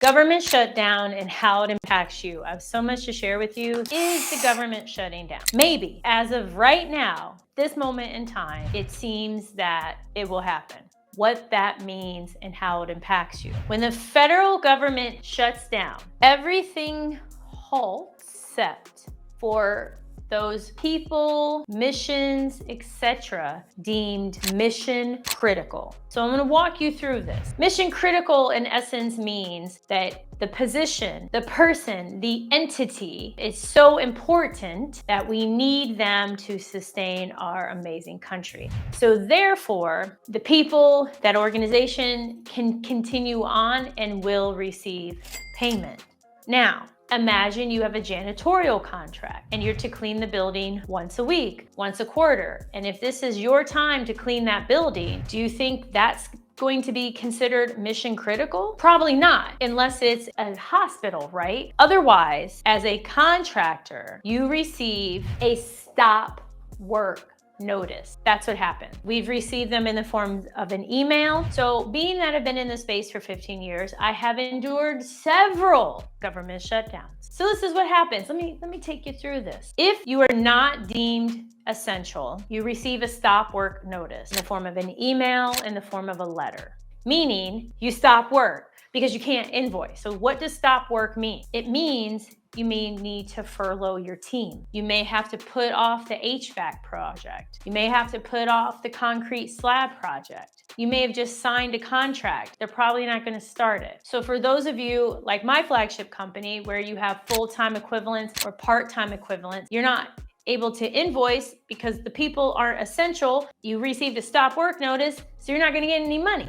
Government shutdown and how it impacts you. I have so much to share with you. Is the government shutting down? Maybe. As of right now, this moment in time, it seems that it will happen. What that means and how it impacts you. When the federal government shuts down, everything halts except for those people, missions, etc., deemed mission critical. So I'm going to walk you through this. Mission critical in essence means that the position, the person, the entity is so important that we need them to sustain our amazing country. So therefore, the people, that organization can continue on and will receive payment. Now, imagine you have a janitorial contract and you're to clean the building once a week, once a quarter. And if this is your time to clean that building, do you think that's going to be considered mission critical? Probably not, unless it's a hospital, right? Otherwise, as a contractor, you receive a stop work notice. That's what happened. We've received them in the form of an email. So being that I've been in this space for 15 years, I have endured several government shutdowns. So this is what happens. Let me take you through this. If you are not deemed essential, you receive a stop work notice in the form of an email, in the form of a letter, meaning you stop work because you can't invoice. So what does stop work mean? It means you may need to furlough your team. You may have to put off the HVAC project. You may have to put off the concrete slab project. You may have just signed a contract. They're probably not going to start it. So for those of you like my flagship company where you have full-time equivalents or part-time equivalents, you're not able to invoice because the people aren't essential. You received a stop work notice, so you're not going to get any money.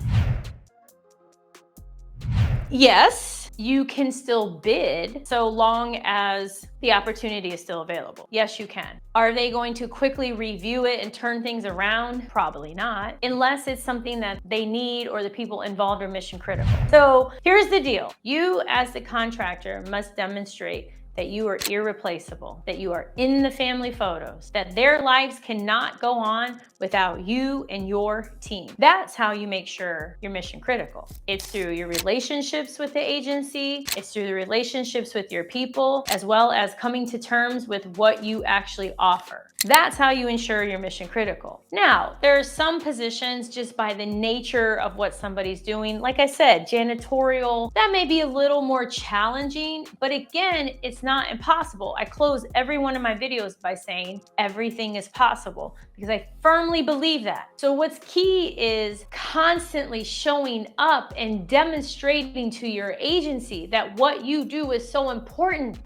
Yes, you can still bid so long as the opportunity is still available. Yes, you can. Are they going to quickly review it and turn things around? Probably not, unless it's something that they need or the people involved are mission critical. So here's the deal. You as the contractor must demonstrate that you are irreplaceable, that you are in the family photos, that their lives cannot go on without you and your team. That's how you make sure you're mission critical. It's through your relationships with the agency, it's through the relationships with your people, as well as coming to terms with what you actually offer. That's how you ensure you're mission critical. Now, there are some positions just by the nature of what somebody's doing. Like I said, janitorial, that may be a little more challenging, but again, it's not impossible. I close every one of my videos by saying everything is possible because I firmly believe that. So what's key is constantly showing up and demonstrating to your agency that what you do is so important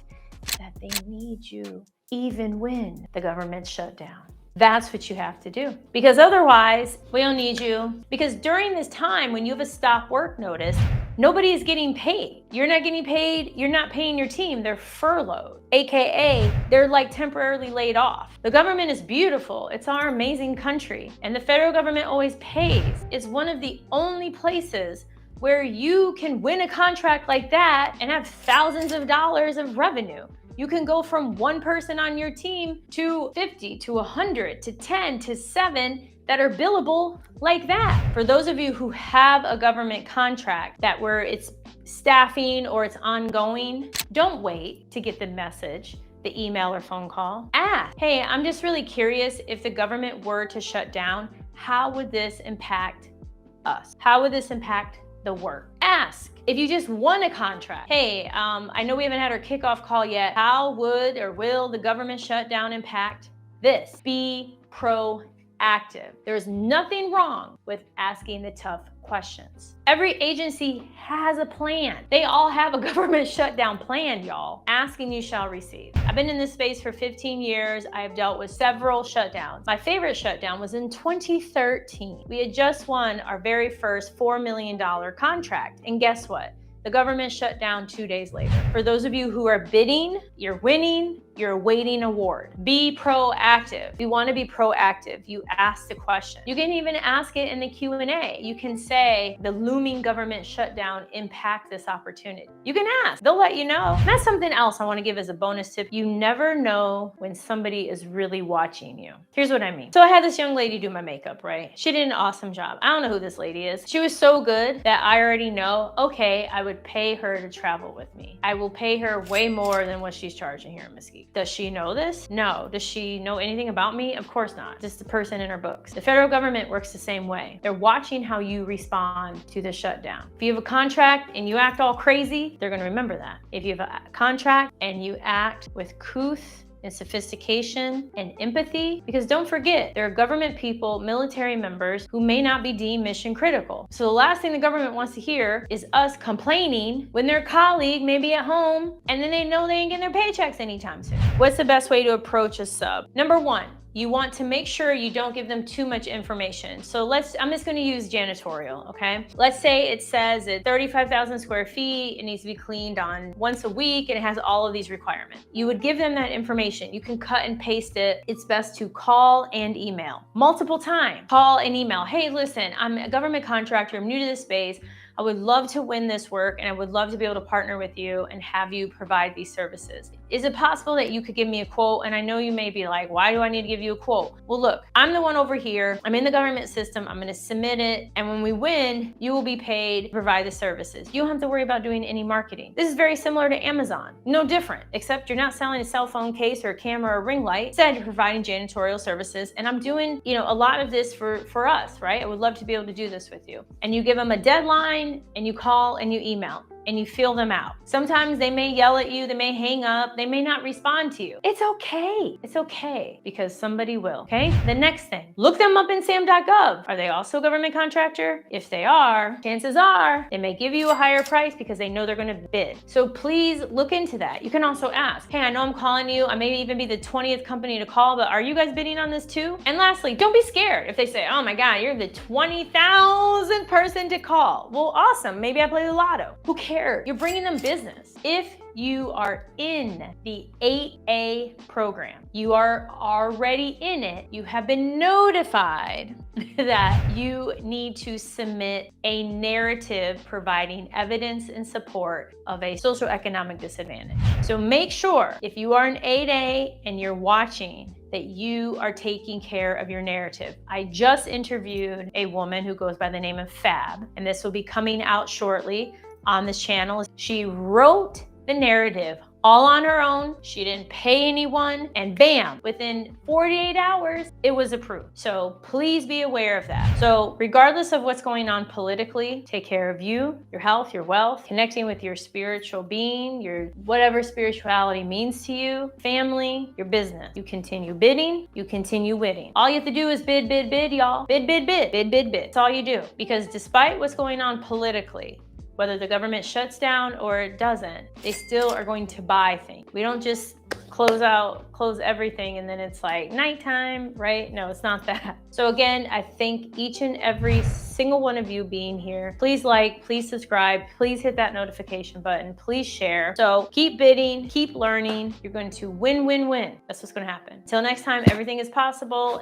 that they need you even when the government shut down. That's what you have to do, because otherwise we don't need you. Because during this time, when you have a stop work notice, nobody is getting paid. You're not getting paid. You're not paying your team. They're furloughed, AKA they're like temporarily laid off. The government is beautiful. It's our amazing country. And the federal government always pays. It's one of the only places where you can win a contract like that and have thousands of dollars of revenue. You can go from one person on your team to 50, to 100, to 10, to 7 that are billable like that. For those of you who have a government contract that where it's staffing or it's ongoing, don't wait to get the message, the email or phone call. Ask, hey, I'm just really curious, if the government were to shut down, how would this impact us? How would this impact the work? Ask. If you just won a contract, hey, I know we haven't had our kickoff call yet. How would or will the government shutdown impact this? Be proactive. There's nothing wrong with asking the tough questions. Every agency has a plan. They all have a government shutdown plan, y'all. Ask and you shall receive. I've been in this space for 15 years. I have dealt with several shutdowns. My favorite shutdown was in 2013. We had just won our very first $4 million contract. And guess what? The government shut down 2 days later. For those of you who are bidding, you're winning, you're awaiting award. Be proactive. You want to be proactive. You ask the question. You can even ask it in the Q&A. You can say, the looming government shutdown impact this opportunity. You can ask. They'll let you know. And that's something else I want to give as a bonus tip. You never know when somebody is really watching you. Here's what I mean. So I had this young lady do my makeup, right? She did an awesome job. I don't know who this lady is. She was so good that I already know, okay, I would would pay her to travel with me. I will pay her way more than what she's charging here in Mesquite. Does she know this? No. Does she know anything about me? Of course not. Just the person in her books. The federal government works the same way. They're watching how you respond to the shutdown. If you have a contract and you act all crazy, they're going to remember that. If you have a contract and you act with couth and sophistication and empathy, because don't forget, there are government people, military members who may not be deemed mission critical. So the last thing the government wants to hear is us complaining when their colleague may be at home and then they know they ain't getting their paychecks anytime soon. What's the best way to approach a sub? Number one, you want to make sure you don't give them too much information. So I'm just gonna use janitorial, okay? Let's say it says it's 35,000 square feet, it needs to be cleaned on once a week, and it has all of these requirements. You would give them that information. You can cut and paste it. It's best to call and email multiple times. Call and email. Hey, listen, I'm a government contractor, I'm new to this space. I would love to win this work and I would love to be able to partner with you and have you provide these services. Is it possible that you could give me a quote? And I know you may be like, why do I need to give you a quote? Well, look, I'm the one over here. I'm in the government system. I'm going to submit it. And when we win, you will be paid to provide the services. You don't have to worry about doing any marketing. This is very similar to Amazon. No different, except you're not selling a cell phone case or a camera or a ring light. Instead, you're providing janitorial services. And I'm doing, a lot of this for us, right? I would love to be able to do this with you. And you give them a deadline, and you call and you email and you feel them out. Sometimes they may yell at you, they may hang up, they may not respond to you. It's okay. It's okay, because somebody will, okay? The next thing, look them up in Sam.Gov. Are they also a government contractor? If they are, chances are they may give you a higher price because they know they're gonna bid. So please look into that. You can also ask, hey, I know I'm calling you. I may even be the 20th company to call, but are you guys bidding on this too? And lastly, don't be scared if they say, oh my God, you're the 20,000th person to call. Well, awesome. Maybe I play the lotto. Who cares? You're bringing them business. If you are in the 8A program, you are already in it, you have been notified that you need to submit a narrative providing evidence and support of a socioeconomic disadvantage. So make sure if you are an 8A and you're watching, that you are taking care of your narrative. I just interviewed a woman who goes by the name of Fab, and this will be coming out shortly on this channel. She wrote the narrative all on her own. She didn't pay anyone, and bam, within 48 hours, it was approved. So please be aware of that. So regardless of what's going on politically, take care of you, your health, your wealth, connecting with your spiritual being, your whatever spirituality means to you, family, your business. You continue bidding, you continue winning. All you have to do is bid, bid, bid, y'all. Bid, bid, bid, bid, bid, bid. That's all you do. Because despite what's going on politically, whether the government shuts down or it doesn't, they still are going to buy things. We don't just close everything and then it's like nighttime, right? No, it's not that. So again, I thank each and every single one of you being here. Please like, please subscribe, please hit that notification button, please share. So keep bidding, keep learning. You're going to win, win, win. That's what's going to happen. Till next time, everything is possible.